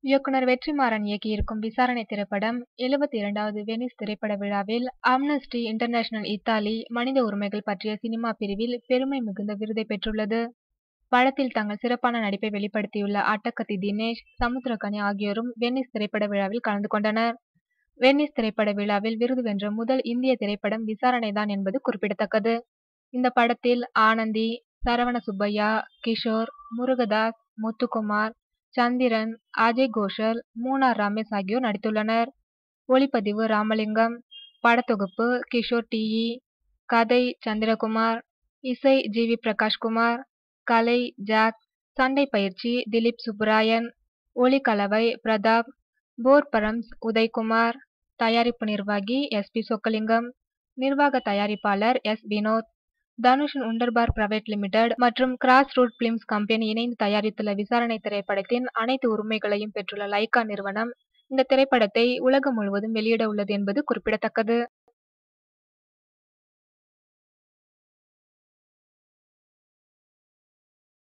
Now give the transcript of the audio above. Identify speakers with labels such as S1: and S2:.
S1: இயக்குனர் வெற்றிமாறன் இயக்கியிருக்கும் விசாரணை திரைப்படம் 72வது வெனிஸ் திரைப்பட விழாவில் ஆம்னஸ்டி இன்டர்நேஷனல் இத்தாலி மனித உரிமைகள் பற்றிய சினிமா பிரிவில் பெருமை மிகுந்த விருதை பெற்றுள்ளது. படத்தில் தங்கள் சிறப்பான நடிப்பை வெளிப்படுத்தியுள்ள அட்டகத்தி தினேஷ், சமுத்திரகனி ஆகியோரும் வெனிஸ் திரைப்பட விழாவில் கலந்து கொண்டனர். வெனிஸ் திரைப்பட விழாவில் விருது வென்ற முதல் இந்திய திரைப்படம் விசாரணைதான் என்பது குறிப்பிடத்தக்கது. இந்த படத்தில் ஆனந்தி, சரவண சுப்பையா, கிஷோர், முருகதாஸ், முத்துக்குமார், சந்திரன், அஜய் கோஷல், மூனார் ரமேஷ் ஆகியோர் நடித்துள்ளனர். ஒளிப்பதிவு ராமலிங்கம், படத்தொகுப்பு கிஷோர் டி.இ., கதை சந்திரகுமார், இசை ஜி.வி. பிரகாஷ்குமார், கலை ஜாக், சண்டை பயிற்சி திலீப் சுப்புராயன், ஒளிக்கலவை பிரதாப், போர் பரம்ஸ் உதய்குமார், தயாரிப்பு நிர்வாகி எஸ்.பி. சொக்கலிங்கம், நிர்வாக தயாரிப்பாளர் எஸ். வினோத். தனுஷின் உண்டர்பார் பிரைவேட் லிமிடெட் மற்றும் கிராஸ் ரூட் பிலிம்ஸ் கம்பெனி இணைந்து தயாரித்துள்ள விசாரணை திரைப்படத்தின் அனைத்து உரிமைகளையும் பெற்றுள்ள லைகா நிறுவனம் இந்த திரைப்படத்தை உலகம் முழுவதும் வெளியிட உள்ளது என்பது குறிப்பிடத்தக்கது.